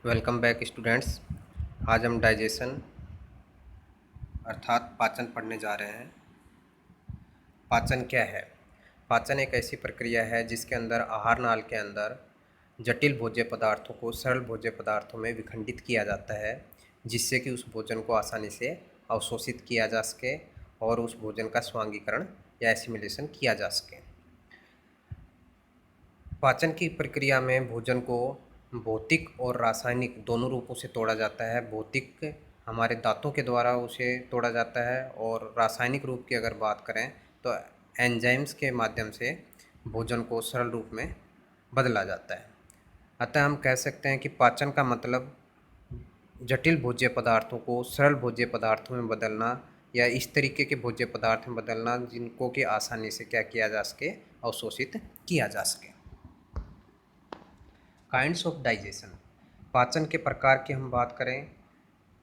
Welcome back students. आज हम digestion अर्थात पाचन पढ़ने जा रहे हैं। पाचन क्या है? पाचन एक ऐसी प्रक्रिया है जिसके अंदर आहार नाल के अंदर जटिल भोज्य पदार्थों को सरल भोज्य पदार्थों में विखंडित किया जाता है, जिससे कि उस भोजन को आसानी से अवशोषित किया जा सके और उस भोजन का स्वांगीकरण या एसिमिलेशन किया जा सके। पाचन की प्रक्रिया में भोजन को भौतिक और रासायनिक दोनों रूपों से तोड़ा जाता है। भौतिक हमारे दांतों के द्वारा उसे तोड़ा जाता है और रासायनिक रूप की अगर बात करें तो एंजाइम्स के माध्यम से भोजन को सरल रूप में बदला जाता है। अतः हम कह सकते हैं कि पाचन का मतलब जटिल भोज्य पदार्थों को सरल भोज्य पदार्थों में बदलना या इस तरीके के भोज्य पदार्थ में बदलना जिनको कि आसानी से क्या किया जा सके, अवशोषित किया जा सके। Kinds of digestion. पाचन के प्रकार की हम बात करें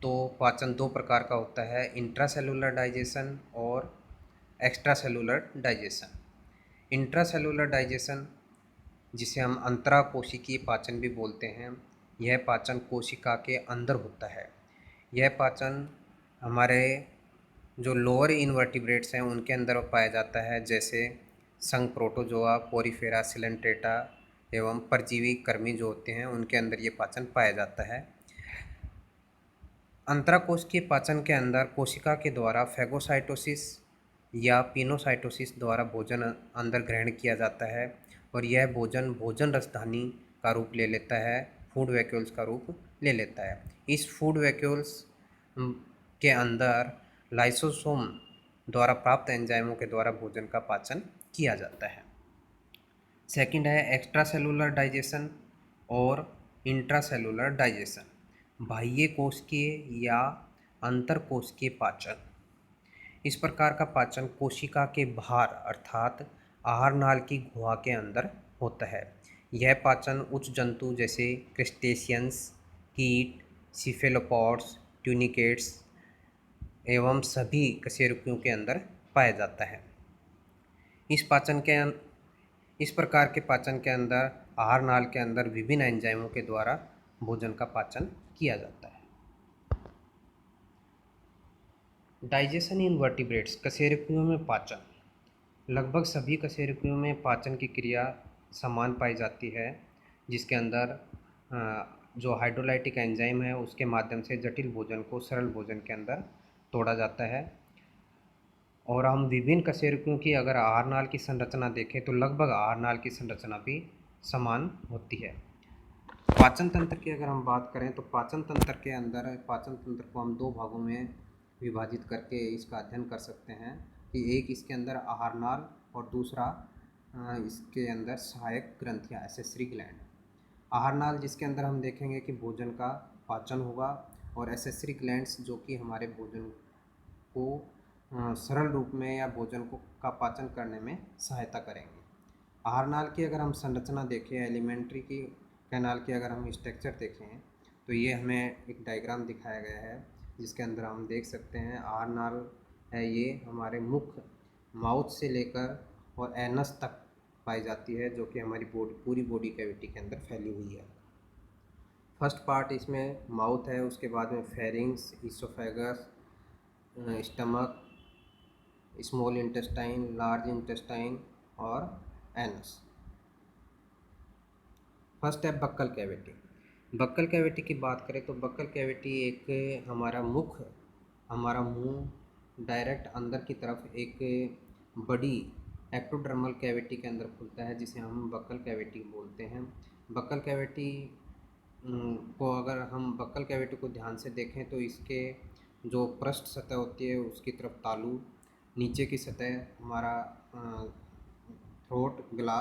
तो पाचन दो प्रकार का होता है, इंट्रासेलुलर डाइजेशन और एक्स्ट्रासेलुलर डाइजेशन। इंट्रासेलुलर डाइजेशन, जिसे हम अंतराकोशिकीय पाचन भी बोलते हैं, यह पाचन कोशिका के अंदर होता है। यह पाचन हमारे जो लोअर इनवर्टिब्रेट्स हैं उनके अंदर पाया जाता है, जैसे संघ प्रोटोजोआ, पोरीफेरा, सिलेंट्रेटा एवं परजीवी कर्मी जो होते हैं उनके अंदर ये पाचन पाया जाता है। अंतराकोशिकीय पाचन के अंदर कोशिका के द्वारा फैगोसाइटोसिस या पिनोसाइटोसिस द्वारा भोजन अंदर ग्रहण किया जाता है और यह भोजन रसधानी का रूप ले लेता है, फूड वैक्यूल्स का रूप ले लेता है। इस फूड वैक्यूल्स के अंदर लाइसोसोम द्वारा प्राप्त एंजाइमों के द्वारा भोजन का पाचन किया जाता है। सेकंड है एक्स्ट्रा सेलुलर डाइजेशन और इंट्रासेलुलर डाइजेशन, बाह्य कोशिकीय या अंतर कोशिकीय पाचन। इस प्रकार का पाचन कोशिका के बाहर अर्थात आहार नाल की गुहा के अंदर होता है। यह पाचन उच्च जंतु जैसे क्रिस्टेशियंस, कीट, सिफेलोपॉड्स, ट्यूनिकेट्स एवं सभी कशेरुकियों के अंदर पाया जाता है। इस प्रकार के पाचन के अंदर आहार नाल के अंदर विभिन्न एंजाइमों के द्वारा भोजन का पाचन किया जाता है। डाइजेशन इन वर्टिब्रेट्स, कशेरुकियों में पाचन। लगभग सभी कशेरुकियों में पाचन की क्रिया समान पाई जाती है, जिसके अंदर जो हाइड्रोलाइटिक एंजाइम है उसके माध्यम से जटिल भोजन को सरल भोजन के अंदर तोड़ा जाता है। और हम विभिन्न कशेरुकियों की अगर आहार नाल की संरचना देखें तो लगभग आहार नाल की संरचना भी समान होती है। पाचन तंत्र की अगर हम बात करें तो पाचन तंत्र के अंदर पाचन तंत्र को हम दो भागों में विभाजित करके इसका अध्ययन कर सकते हैं कि एक इसके अंदर आहार नाल और दूसरा इसके अंदर सहायक ग्रंथियाँ, एसेसरी ग्लैंड। आहार नाल जिसके अंदर हम देखेंगे कि भोजन का पाचन होगा और एसेसरी ग्लैंड्स जो कि हमारे भोजन को सरल रूप में या भोजन को का पाचन करने में सहायता करेंगे। आहार नाल की अगर हम संरचना देखें, एलिमेंट्री की कैनाल की अगर हम स्ट्रक्चर देखें तो ये हमें एक डायग्राम दिखाया गया है, जिसके अंदर हम देख सकते हैं आहार नाल है, ये हमारे मुख माउथ से लेकर और एनस तक पाई जाती है, जो कि हमारी पूरी बॉडी कैविटी के अंदर फैली हुई है। फर्स्ट पार्ट इसमें माउथ है, उसके बाद में pharynx, oesophagus, stomach, small intestine, large intestine और एनस। फर्स्ट है बक्कल कैविटी। बक्कल कैविटी की बात करें तो बक्कल कैविटी एक हमारा मुंह डायरेक्ट अंदर की तरफ एक बड़ी एक्टोडर्मल कैविटी के अंदर खुलता है, जिसे हम बक्कल कैविटी बोलते हैं। बक्कल कैविटी को अगर हम बक्कल कैविटी को ध्यान से देखें तो इसके जो पृष्ठ सतह होती है उसकी तरफ तालू, नीचे की सतह हमारा थ्रोट, गला,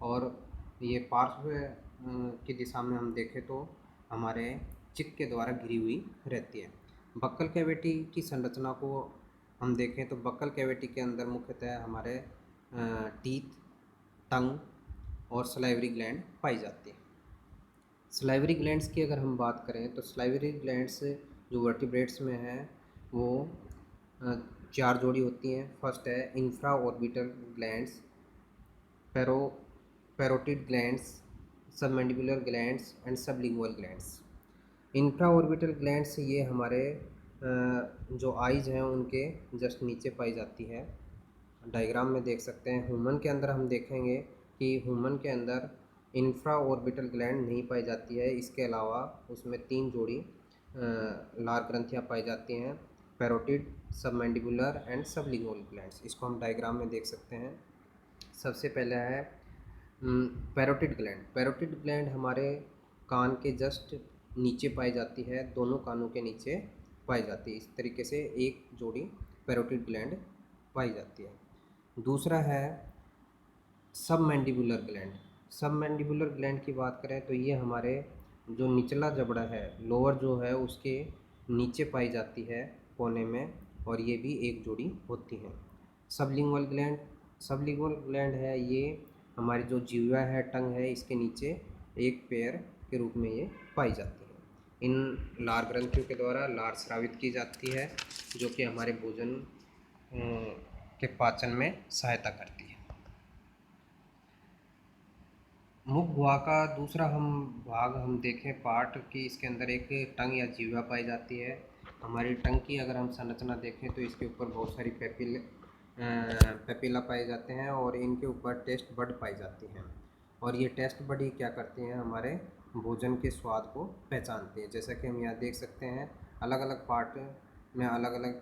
और ये पार्श्व की दिशा में हम देखें तो हमारे चिक के द्वारा घिरी हुई रहती है। बक्कल कैविटी की संरचना को हम देखें तो बक्कल कैविटी के अंदर मुख्यतः हमारे टीथ, टंग और सलाइवरी ग्लैंड पाई जाती है। सलाइवरी ग्लैंड्स की अगर हम बात करें तो सलाइवरी ग्लैंड्स जो वर्टिब्रेट्स में है वो 4 जोड़ी होती हैं। फर्स्ट है infra orbital glands, parotid glands, submandibular glands and sublingual glands. Infra orbital glands ये हमारे जो आइज हैं उनके जस्ट नीचे पाई जाती है। डायग्राम में देख सकते हैं। ह्यूमन के अंदर हम देखेंगे कि ह्यूमन के अंदर इंफ्रा ऑर्बिटल ग्लैंड नहीं पाई जाती है। इसके अलावा उसमें 3 जोड़ी लार ग्रंथियाँ पाई जाती हैं, parotid, submandibular and sublingual glands. इसको हम डायग्राम में देख सकते हैं। सबसे पहले है पैरोटिड ग्लैंड। पैरोटिड ग्लैंड हमारे कान के जस्ट नीचे पाई जाती है, दोनों कानों के नीचे पाई जाती है। इस तरीके से एक जोड़ी पैरोटिड ग्लैंड पाई जाती है। दूसरा है सबमैंडिबुलर ग्लैंड। सबमैंडिबुलर ग्लैंड की बात करें तो ये हमारे जो निचला जबड़ा है, लोअर जो है, उसके नीचे पाई जाती है कोने में, और ये भी एक जोड़ी होती है। सबलिंगुअल ग्लैंड, सबलिंगुअल ग्लैंड है ये हमारी जो जिह्वा है, टंग है, इसके नीचे एक पेयर के रूप में ये पाई जाती है। इन लार ग्रंथियों के द्वारा लार स्रावित की जाती है, जो कि हमारे भोजन के पाचन में सहायता करती है। मुख गुहा का दूसरा भाग हम देखें पार्ट कि इसके अंदर एक टंग या जिह्वा पाई जाती है। हमारी टंग की अगर हम संरचना देखें तो इसके ऊपर बहुत सारी पेपिला पाए जाते हैं और इनके ऊपर टेस्ट बड पाई जाती हैं। और ये टेस्ट बड ही क्या करती हैं, हमारे भोजन के स्वाद को पहचानती हैं। जैसा कि हम यहाँ देख सकते हैं, अलग अलग पार्ट में अलग अलग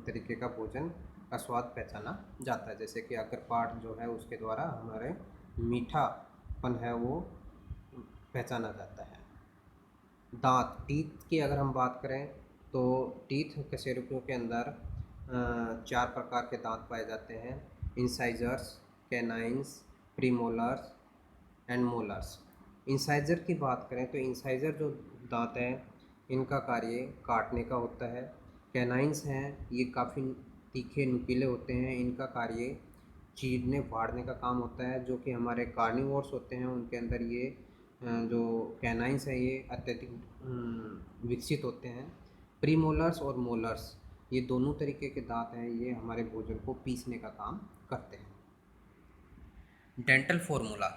तरीके का भोजन का स्वाद पहचाना जाता है। जैसे कि अगर पार्ट जो है उसके द्वारा हमारे मीठापन है वो पहचाना जाता है। दांत, टीथ की अगर हम बात करें तो टीथ कशेरुकियों के अंदर 4 प्रकार के दांत पाए जाते हैं: incisors, canines, premolars and molars. Incisor की बात करें तो इंसाइजर जो दांत हैं इनका कार्य काटने का होता है। कैनाइन्स हैं, ये काफ़ी तीखे नुकीले होते हैं, इनका कार्य चीरने फाड़ने का काम होता है। जो कि हमारे कार्निवोर्स होते हैं उनके अंदर ये जो कैनाइन्स हैं ये अत्यधिक विकसित होते हैं। प्रीमोलर्स और मोलर्स ये दोनों तरीके के दांत हैं, ये हमारे भोजन को पीसने का काम करते हैं। डेंटल फार्मूला,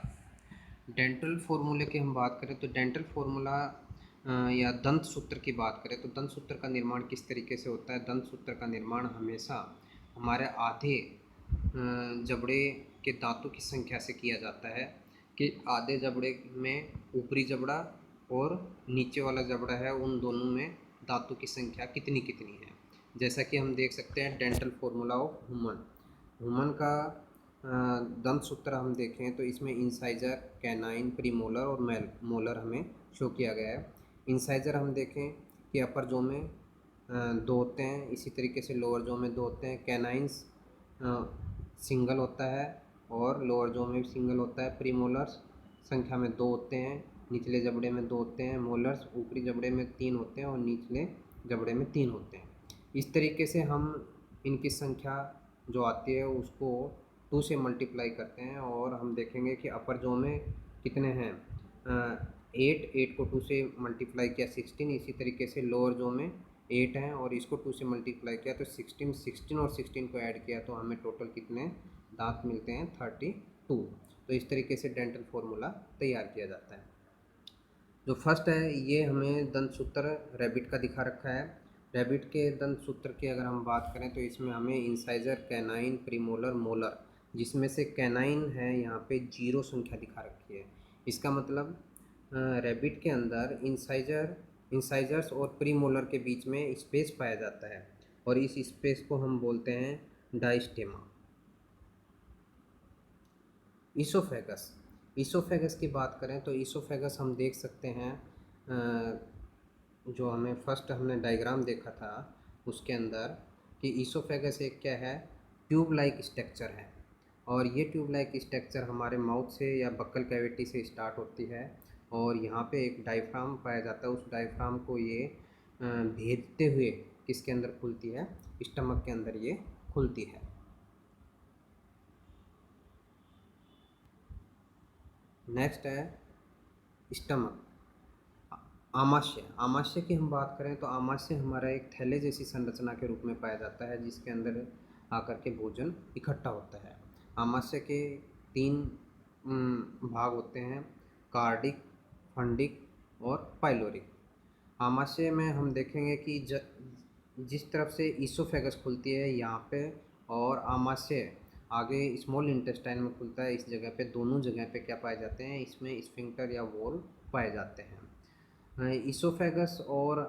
डेंटल फार्मूले की हम बात करें तो डेंटल फार्मूला या दंत सूत्र की बात करें तो दंत सूत्र का निर्माण किस तरीके से होता है। दंत सूत्र का निर्माण हमेशा हमारे आधे जबड़े के दांतों की संख्या से किया जाता है कि आधे जबड़े में ऊपरी जबड़ा और नीचे वाला जबड़ा है, उन दोनों में दांतों की संख्या कितनी कितनी है। जैसा कि हम देख सकते हैं dental formula of human, human का दंत सूत्र हम देखें तो इसमें इंसाइजर, कैनाइन, प्रीमोलर और मोलर हमें शो किया गया है। इंसाइजर हम देखें कि अपर जो में 2 होते हैं, इसी तरीके से लोअर जो में 2 होते हैं। कैनाइन्स सिंगल होता है और लोअर जो में भी सिंगल होता है। प्रीमोलर्स संख्या में 2 होते हैं, निचले जबड़े में 2 होते हैं। मोलर्स ऊपरी जबड़े में 3 होते हैं और निचले जबड़े में 3 होते हैं। इस तरीके से हम इनकी संख्या जो आती है उसको 2 से मल्टीप्लाई करते हैं और हम देखेंगे कि अपर जो में कितने हैं, 8 को 2 से मल्टीप्लाई किया 16। इसी तरीके से लोअर जो में 8 हैं और इसको 2 से मल्टीप्लाई किया तो 16 और 16 को ऐड किया तो हमें टोटल कितने दांत मिलते हैं, 32। तो इस तरीके से डेंटल फार्मूला तैयार किया जाता है। जो फर्स्ट है ये हमें दंत सूत्र रैबिट का दिखा रखा है। रैबिट के दंत सूत्र की अगर हम बात करें तो इसमें हमें इंसाइजर, कैनाइन, प्रीमोलर, मोलर, जिसमें से कैनाइन है यहाँ पे 0 संख्या दिखा रखी है। इसका मतलब रैबिट के अंदर इंसाइजर्स और प्रीमोलर के बीच में स्पेस पाया जाता है और इस स्पेस को हम बोलते हैं डायस्टेमा। ईसोफेगस, ईसोफेगस की बात करें तो ईसोफेगस हम देख सकते हैं जो हमें फर्स्ट हमने डायग्राम देखा था उसके अंदर कि ईसोफेगस एक क्या है, ट्यूब लाइक स्ट्रक्चर है। और ये ट्यूब लाइक स्ट्रक्चर हमारे माउथ से या बक्कल कैविटी से स्टार्ट होती है और यहाँ पे एक डायफ्राम पाया जाता है। उस डायफ्राम को ये भेदते हुए किसके अंदर खुलती है, स्टमक के अंदर ये खुलती है। नेक्स्ट है स्टमक। आमाशय, आमाशय की हम बात करें तो आमाशय हमारा एक थैले जैसी संरचना के रूप में पाया जाता है जिसके अंदर आकर के भोजन इकट्ठा होता है। आमाशय के 3 भाग होते हैं, कार्डिक, फंडिक और पाइलोरिक। आमाशय में हम देखेंगे कि जिस तरफ से ईसोफेगस खुलती है यहाँ पे, और आमाशय आगे स्मॉल इंटेस्टाइन में खुलता है, इस जगह पे, दोनों जगह पे क्या पाए जाते हैं, इसमें स्फिंक्टर या वॉल पाए जाते हैं। ईसोफेगस और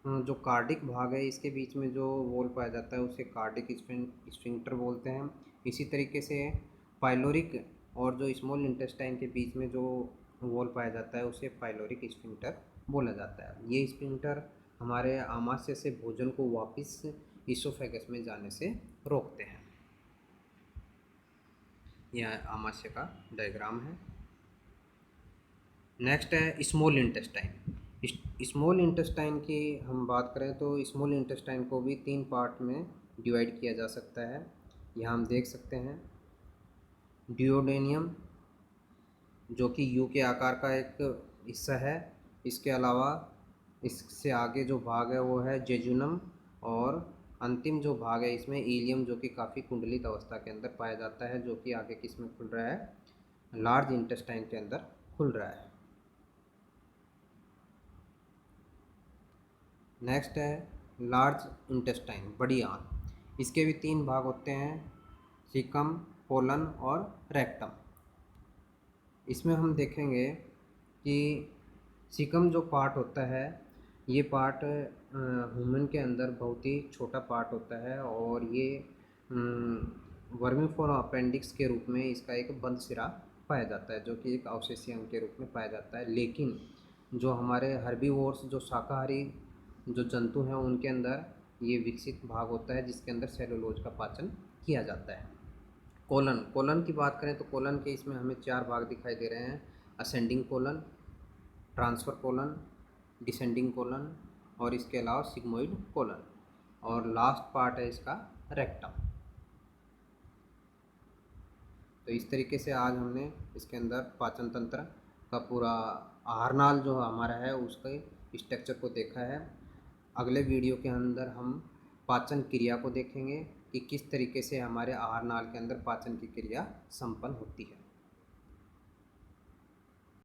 जो कार्डिक भाग है इसके बीच में जो वॉल पाया जाता है उसे कार्डिक स्फिंक्टर बोलते हैं। इसी तरीके से पाइलोरिक और जो स्मॉल इंटेस्टाइन के बीच में जो वॉल पाया जाता है उसे पाइलोरिक स्फिंक्टर बोला जाता है। ये स्फिंक्टर हमारे आमाशय से भोजन को वापस ईसोफेगस में जाने से रोकते हैं। यह आमाशय का डायग्राम है। नेक्स्ट है स्मॉल इंटेस्टाइन। स्मॉल इंटेस्टाइन की हम बात करें तो स्मॉल इंटेस्टाइन को भी 3 पार्ट में डिवाइड किया जा सकता है। यहाँ हम देख सकते हैं ड्यूओडेनियम, जो कि यू के आकार का एक हिस्सा है। इसके अलावा इससे आगे जो भाग है वो है जेजुनम, और अंतिम जो भाग है इसमें इलियम, जो कि काफ़ी कुंडलित अवस्था के अंदर पाया जाता है, जो कि आगे किस में खुल रहा है, लार्ज इंटेस्टाइन के अंदर खुल रहा है। नेक्स्ट है लार्ज इंटेस्टाइन, बड़ी आंत। इसके भी 3 भाग होते हैं, सीकम, कोलन और रेक्टम। इसमें हम देखेंगे कि सीकम जो पार्ट होता है ये पार्ट ह्यूमन के अंदर बहुत ही छोटा पार्ट होता है, और ये वर्मीफोरा अपेंडिक्स के रूप में इसका एक बंद सिरा पाया जाता है, जो कि एक अवशेषीय अंग के रूप में पाया जाता है। लेकिन जो हमारे हर्बीवोर्स, जो शाकाहारी जो जंतु हैं, उनके अंदर ये विकसित भाग होता है जिसके अंदर सेलुलोज का पाचन किया जाता है। कोलन की बात करें तो कोलन के इसमें हमें 4 भाग दिखाई दे रहे हैं, ascending colon, transfer colon, descending colon, और इसके अलावा सिग्मोइड कोलन, और लास्ट पार्ट है इसका रेक्टम। तो इस तरीके से आज हमने इसके अंदर पाचन तंत्र का पूरा आहारनाल जो हमारा है उसके स्ट्रक्चर को देखा है। अगले वीडियो के अंदर हम पाचन क्रिया को देखेंगे कि किस तरीके से हमारे आहारनाल के अंदर पाचन की क्रिया संपन्न होती है।